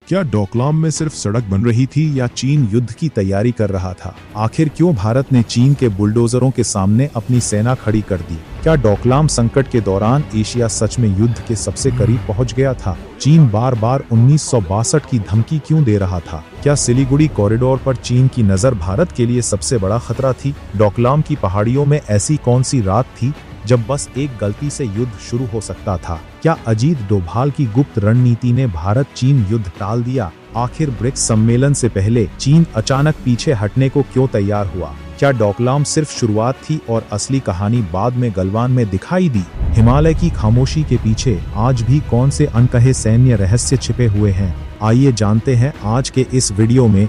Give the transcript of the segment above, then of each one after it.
क्या डोकलाम में सिर्फ सड़क बन रही थी या चीन युद्ध की तैयारी कर रहा था? आखिर क्यों भारत ने चीन के बुलडोजरों के सामने अपनी सेना खड़ी कर दी? क्या डोकलाम संकट के दौरान एशिया सच में युद्ध के सबसे करीब पहुंच गया था? चीन बार बार 1962 की धमकी क्यों दे रहा था? क्या सिलीगुड़ी कॉरिडोर पर चीन की नजर भारत के लिए सबसे बड़ा खतरा थी? डोकलाम की पहाड़ियों में ऐसी कौन सी रात थी जब बस एक गलती से युद्ध शुरू हो सकता था? क्या अजीत डोभाल की गुप्त रणनीति ने भारत चीन युद्ध टाल दिया? आखिर ब्रिक्स सम्मेलन से पहले चीन अचानक पीछे हटने को क्यों तैयार हुआ? क्या डोकलाम सिर्फ शुरुआत थी और असली कहानी बाद में गलवान में दिखाई दी? हिमालय की खामोशी के पीछे आज भी कौन से अनकहे सैन्य रहस्य छिपे हुए हैं? आइए जानते हैं आज के इस वीडियो में।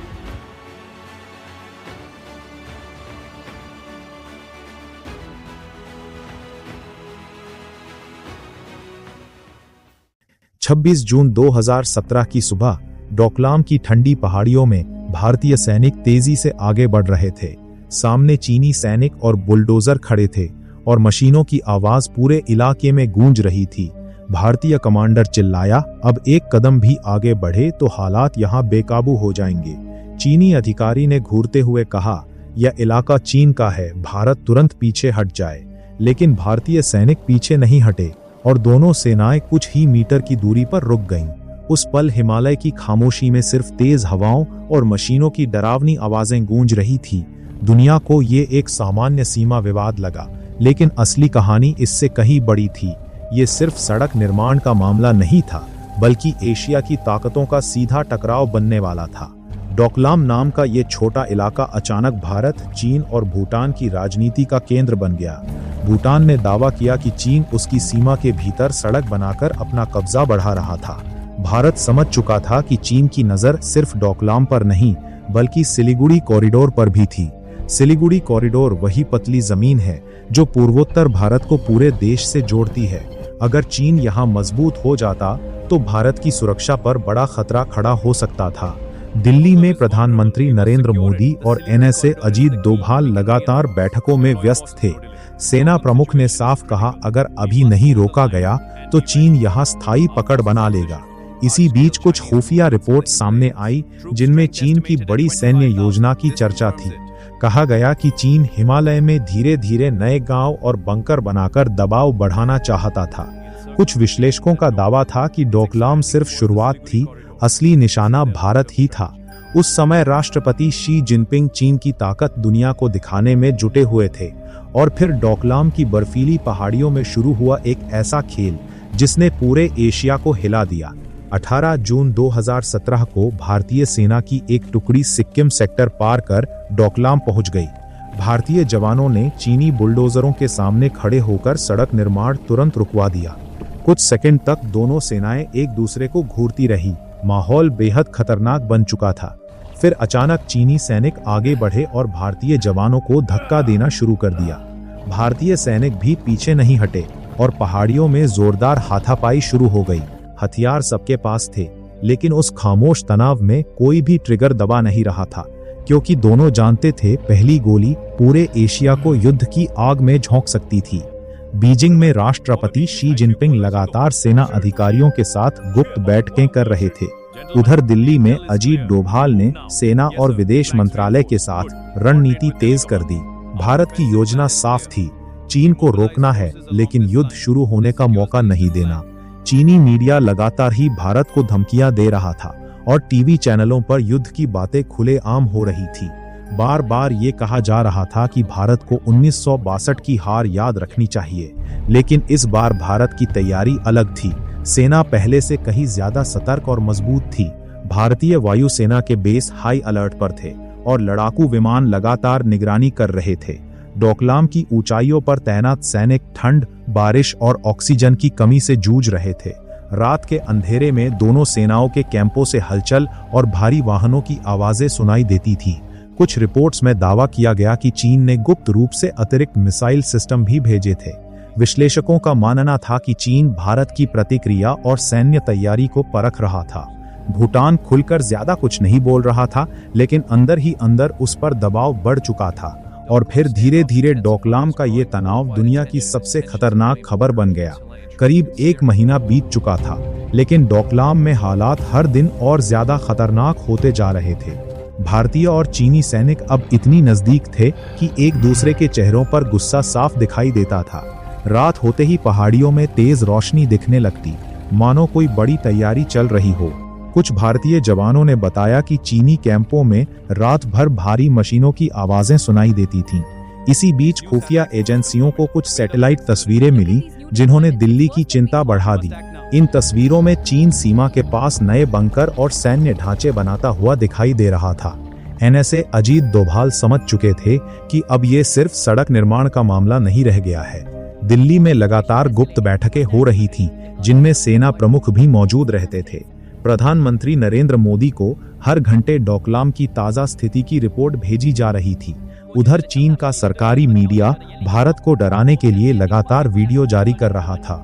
26 जून 2017 की सुबह डोकलाम की ठंडी पहाड़ियों में भारतीय सैनिक तेजी से आगे बढ़ रहे थे। सामने चीनी सैनिक और बुलडोजर खड़े थे और मशीनों की आवाज पूरे इलाके में गूंज रही थी। भारतीय कमांडर चिल्लाया, अब एक कदम भी आगे बढ़े तो हालात यहाँ बेकाबू हो जाएंगे। चीनी अधिकारी ने घूरते हुए कहा, यह इलाका चीन का है, भारत तुरंत पीछे हट जाए। लेकिन भारतीय सैनिक पीछे नहीं हटे और दोनों सेनाएं कुछ ही मीटर की दूरी पर रुक गईं। उस पल हिमालय की खामोशी में सिर्फ तेज हवाओं और मशीनों की डरावनी आवाजें गूंज रही थी। दुनिया को ये एक सामान्य सीमा विवाद लगा, लेकिन असली कहानी इससे कहीं बड़ी थी। ये सिर्फ सड़क निर्माण का मामला नहीं था, बल्कि एशिया की ताकतों का सीधा टकराव बनने वाला था। डोकलाम नाम का ये छोटा इलाका अचानक भारत, चीन और भूटान की राजनीति का केंद्र बन गया। भूटान ने दावा किया कि चीन उसकी सीमा के भीतर सड़क बनाकर अपना कब्जा बढ़ा रहा था। भारत समझ चुका था कि चीन की नजर सिर्फ डोकलाम पर नहीं, बल्कि सिलीगुड़ी कॉरिडोर पर भी थी। सिलीगुड़ी कॉरिडोर वही पतली जमीन है जो पूर्वोत्तर भारत को पूरे देश से जोड़ती है। अगर चीन यहाँ मजबूत हो जाता तो भारत की सुरक्षा पर बड़ा खतरा खड़ा हो सकता था। दिल्ली में प्रधानमंत्री नरेंद्र मोदी और एनएसए अजीत डोभाल लगातार बैठकों में व्यस्त थे। सेना प्रमुख ने साफ कहा, अगर अभी नहीं रोका गया तो चीन यहाँ स्थायी पकड़ बना लेगा। इसी बीच कुछ खुफिया रिपोर्ट सामने आई जिनमें चीन की बड़ी सैन्य योजना की चर्चा थी। कहा गया कि चीन हिमालय में धीरे धीरे नए गांव और बंकर बनाकर दबाव बढ़ाना चाहता था। कुछ विश्लेषकों का दावा था कि डोकलाम सिर्फ शुरुआत थी, असली निशाना भारत ही था। उस समय राष्ट्रपति शी जिनपिंग चीन की ताकत दुनिया को दिखाने में जुटे हुए थे। और फिर डोकलाम की बर्फीली पहाड़ियों में शुरू हुआ एक ऐसा खेल जिसने पूरे एशिया को हिला दिया। 18 जून 2017 को भारतीय सेना की एक टुकड़ी सिक्किम सेक्टर पार कर डोकलाम पहुंच गई। भारतीय जवानों ने चीनी बुलडोजरों के सामने खड़े होकर सड़क निर्माण तुरंत रुकवा दिया। कुछ सेकंड तक दोनों सेनाएं एक दूसरे को घूरती रही। माहौल बेहद खतरनाक बन चुका था। फिर अचानक चीनी सैनिक आगे बढ़े और भारतीय जवानों को धक्का देना शुरू कर दिया। भारतीय सैनिक भी पीछे नहीं हटे और पहाड़ियों में जोरदार हाथापाई शुरू हो गई। हथियार सबके पास थे, लेकिन उस खामोश तनाव में कोई भी ट्रिगर दबा नहीं रहा था, क्योंकि दोनों जानते थे पहली गोली पूरे एशिया को युद्ध की आग में झोंक सकती थी। बीजिंग में राष्ट्रपति शी जिनपिंग लगातार सेना अधिकारियों के साथ गुप्त बैठकें कर रहे थे। उधर दिल्ली में अजीत डोभाल ने सेना और विदेश मंत्रालय के साथ रणनीति तेज कर दी। भारत की योजना साफ थी, चीन को रोकना है, लेकिन युद्ध शुरू होने का मौका नहीं देना। चीनी मीडिया लगातार ही भारत को धमकियां दे रहा था और टीवी चैनलों पर युद्ध की बातें खुलेआम हो रही थी। बार बार ये कहा जा रहा था कि भारत को 1962 की हार याद रखनी चाहिए, लेकिन इस बार भारत की तैयारी अलग थी। सेना पहले से कहीं ज्यादा सतर्क और मजबूत थी। भारतीय वायुसेना के बेस हाई अलर्ट पर थे और लड़ाकू विमान लगातार निगरानी कर रहे थे। डोकलाम की ऊंचाइयों पर तैनात सैनिक ठंड, बारिश और ऑक्सीजन की कमी से जूझ रहे थे। रात के अंधेरे में दोनों सेनाओं के कैंपों से हलचल और भारी वाहनों की आवाजें सुनाई देती थी। कुछ रिपोर्ट्स में दावा किया गया कि चीन ने गुप्त रूप से अतिरिक्त मिसाइल सिस्टम भी भेजे थे। विश्लेषकों का मानना था कि चीन भारत की प्रतिक्रिया और सैन्य तैयारी को परख रहा था। भूटान खुलकर ज्यादा कुछ नहीं बोल रहा था, लेकिन अंदर ही अंदर उस पर दबाव बढ़ चुका था। और फिर धीरे धीरे डोकलाम का ये तनाव दुनिया की सबसे खतरनाक खबर बन गया। करीब 1 महीना बीत चुका था, लेकिन डोकलाम में हालात हर दिन और ज्यादा खतरनाक होते जा रहे थे। भारतीय और चीनी सैनिक अब इतनी नजदीक थे कि एक दूसरे के चेहरों पर गुस्सा साफ दिखाई देता था। रात होते ही पहाड़ियों में तेज रोशनी दिखने लगती, मानो कोई बड़ी तैयारी चल रही हो। कुछ भारतीय जवानों ने बताया कि चीनी कैंपों में रात भर भारी मशीनों की आवाजें सुनाई देती थीं। इसी बीच खुफिया एजेंसियों को कुछ सैटेलाइट तस्वीरें मिली, जिन्होंने दिल्ली की चिंता बढ़ा दी। इन तस्वीरों में चीन सीमा के पास नए बंकर और सैन्य ढांचे बनाता हुआ दिखाई दे रहा था। एनएसए अजीत डोभाल समझ चुके थे कि अब ये सिर्फ सड़क निर्माण का मामला नहीं रह गया है। दिल्ली में लगातार गुप्त बैठकें हो रही थीं, जिनमें सेना प्रमुख भी मौजूद रहते थे। प्रधानमंत्री नरेंद्र मोदी को हर घंटे डोकलाम की ताजा स्थिति की रिपोर्ट भेजी जा रही थी। उधर चीन का सरकारी मीडिया भारत को डराने के लिए लगातार वीडियो जारी कर रहा था।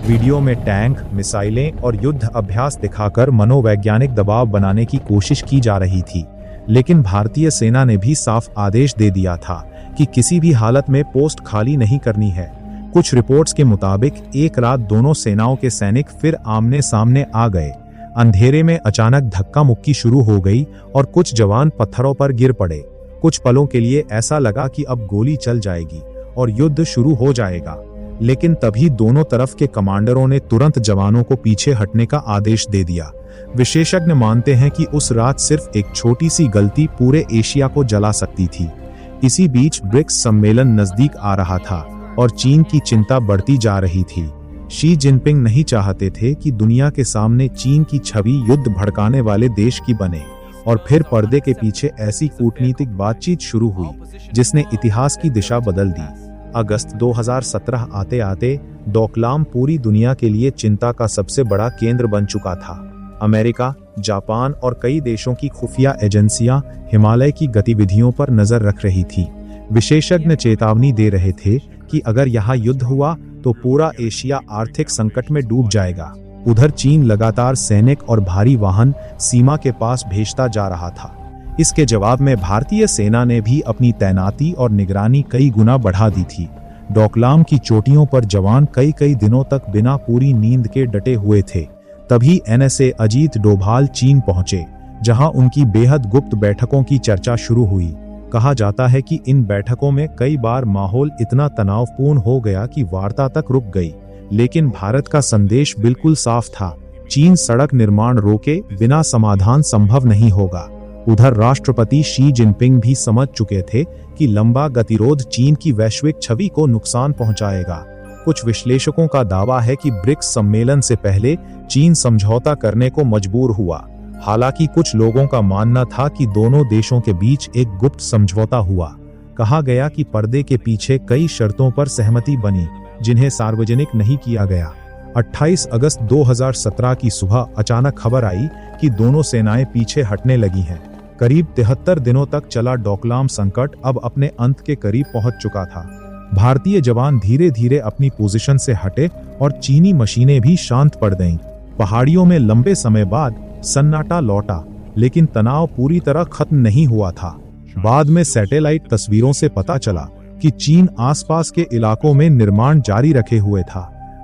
वीडियो में टैंक, मिसाइलें और युद्ध अभ्यास दिखाकर मनोवैज्ञानिक दबाव बनाने की कोशिश की जा रही थी। लेकिन भारतीय सेना ने भी साफ आदेश दे दिया था कि किसी भी हालत में पोस्ट खाली नहीं करनी है। कुछ रिपोर्ट्स के मुताबिक एक रात दोनों सेनाओं के सैनिक फिर आमने सामने आ गए। अंधेरे में अचानक धक्का मुक्की शुरू हो गई और कुछ जवान पत्थरों पर गिर पड़े। कुछ पलों के लिए ऐसा लगा कि अब गोली चल जाएगी और युद्ध शुरू हो जाएगा, लेकिन तभी दोनों तरफ के कमांडरों ने तुरंत जवानों को पीछे हटने का आदेश दे दिया। विशेषज्ञ मानते हैं कि उस रात सिर्फ एक छोटी सी गलती पूरे एशिया को जला सकती थी। इसी बीच ब्रिक्स सम्मेलन नजदीक आ रहा था और चीन की चिंता बढ़ती जा रही थी। शी जिनपिंग नहीं चाहते थे कि दुनिया के सामने चीन की छवि युद्ध भड़काने वाले देश की बने, और फिर पर्दे के पीछे ऐसी कूटनीतिक बातचीत शुरू हुई जिसने इतिहास की दिशा बदल दी। अगस्त 2017 आते आते डोकलाम पूरी दुनिया के लिए चिंता का सबसे बड़ा केंद्र बन चुका था। अमेरिका, जापान और कई देशों की खुफिया एजेंसियां हिमालय की गतिविधियों पर नजर रख रही थी। विशेषज्ञ चेतावनी दे रहे थे कि अगर यहाँ युद्ध हुआ तो पूरा एशिया आर्थिक संकट में डूब जाएगा। उधर चीन लगातार सैनिक और भारी वाहन सीमा के पास भेजता जा रहा था। इसके जवाब में भारतीय सेना ने भी अपनी तैनाती और निगरानी कई गुना बढ़ा दी थी। डोकलाम की चोटियों पर जवान कई दिनों तक बिना पूरी नींद के डटे हुए थे। तभी एनएसए अजीत डोभाल चीन पहुंचे, जहां उनकी बेहद गुप्त बैठकों की चर्चा शुरू हुई। कहा जाता है कि इन बैठकों में कई बार माहौल इतना तनावपूर्ण हो गया कि वार्ता तक रुक गई, लेकिन भारत का संदेश बिल्कुल साफ था, चीन सड़क निर्माण रोके बिना समाधान संभव नहीं होगा। उधर राष्ट्रपति शी जिनपिंग भी समझ चुके थे कि लंबा गतिरोध चीन की वैश्विक छवि को नुकसान पहुंचाएगा। कुछ विश्लेषकों का दावा है कि ब्रिक्स सम्मेलन से पहले चीन समझौता करने को मजबूर हुआ। हालांकि कुछ लोगों का मानना था कि दोनों देशों के बीच एक गुप्त समझौता हुआ। कहा गया कि पर्दे के पीछे कई शर्तों पर सहमति बनी, जिन्हें सार्वजनिक नहीं किया गया। 28 अगस्त 2017 की सुबह अचानक खबर आई कि दोनों सेनाएं पीछे हटने लगी हैं। करीब 73 दिनों तक चला डोकलाम संकट अब अपने अंत के करीब पहुंच चुका था। भारतीय जवान धीरे धीरे अपनी पोजीशन से हटे और चीनी मशीनें भी शांत पड़ गईं। पहाड़ियों में लंबे समय बाद सन्नाटा लौटा, लेकिन तनाव पूरी तरह खत्म नहीं हुआ था। बाद में सैटेलाइट तस्वीरों से पता चला कि चीन आसपास के इलाकों में निर्माण जारी रखे हुए था।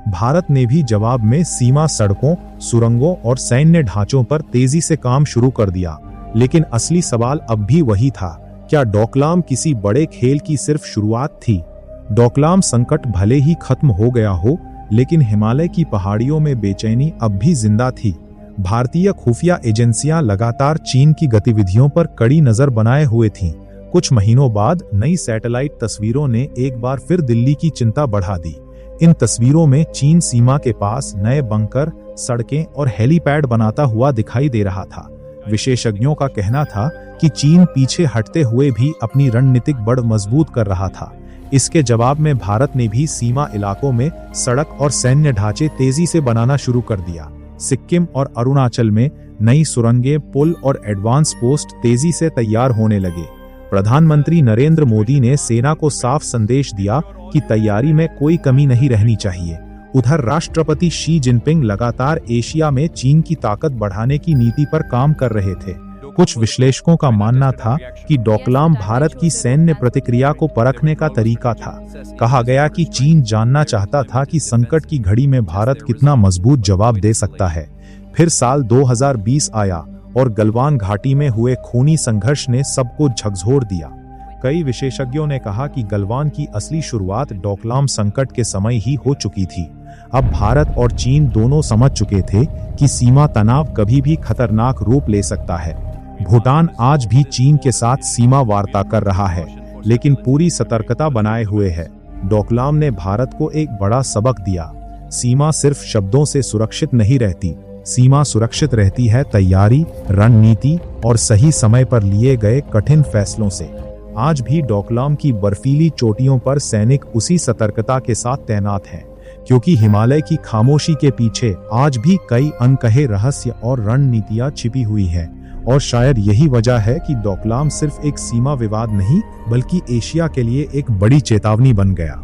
भारत ने भी जवाब में सीमा सड़कों, सुरंगों और सैन्य ढांचों पर तेजी से काम शुरू कर दिया। लेकिन असली सवाल अब भी वही था, क्या डोकलाम किसी बड़े खेल की सिर्फ शुरुआत थी? डोकलाम संकट भले ही खत्म हो गया हो, लेकिन हिमालय की पहाड़ियों में बेचैनी अब भी जिंदा थी। भारतीय खुफिया एजेंसियां लगातार चीन की गतिविधियों पर कड़ी नजर बनाए हुए थीं। कुछ महीनों बाद नई सैटेलाइट तस्वीरों ने एक बार फिर दिल्ली की चिंता बढ़ा दी। इन तस्वीरों में चीन सीमा के पास नए बंकर, सड़कें और हेलीपैड बनाता हुआ दिखाई दे रहा था। विशेषज्ञों का कहना था कि चीन पीछे हटते हुए भी अपनी रणनीतिक बढ़ मजबूत कर रहा था। इसके जवाब में भारत ने भी सीमा इलाकों में सड़क और सैन्य ढांचे तेजी से बनाना शुरू कर दिया। सिक्किम और अरुणाचल में नई सुरंगें, पुल और एडवांस पोस्ट तेजी से तैयार होने लगे। प्रधानमंत्री नरेंद्र मोदी ने सेना को साफ संदेश दिया कि तैयारी में कोई कमी नहीं रहनी चाहिए। उधर राष्ट्रपति शी जिनपिंग लगातार एशिया में चीन की ताकत बढ़ाने की नीति पर काम कर रहे थे। कुछ विश्लेषकों का मानना था कि डोकलाम भारत की सैन्य प्रतिक्रिया को परखने का तरीका था। कहा गया कि चीन जानना चाहता था कि संकट की घड़ी में भारत कितना मजबूत जवाब दे सकता है। फिर साल 2020 आया और गलवान घाटी में हुए खूनी संघर्ष ने सबको झकझोर दिया। कई विशेषज्ञों ने कहा कि गलवान की असली शुरुआत डोकलाम संकट के समय ही हो चुकी थी। अब भारत और चीन दोनों समझ चुके थे कि सीमा तनाव कभी भी खतरनाक रूप ले सकता है। भूटान आज भी चीन के साथ सीमा वार्ता कर रहा है, लेकिन पूरी सतर्कता बनाए हुए है। डोकलाम ने भारत को एक बड़ा सबक दिया। सीमा सिर्फ शब्दों से सुरक्षित नहीं रहती, सीमा सुरक्षित रहती है तैयारी, रणनीति और सही समय पर लिए गए कठिन फैसलों से। आज भी डोकलाम की बर्फीली चोटियों पर सैनिक उसी सतर्कता के साथ तैनात हैं, क्योंकि हिमालय की खामोशी के पीछे आज भी कई अनकहे रहस्य और रणनीतियां छिपी हुई हैं। और शायद यही वजह है कि डोकलाम सिर्फ एक सीमा विवाद नहीं, बल्कि एशिया के लिए एक बड़ी चेतावनी बन गया।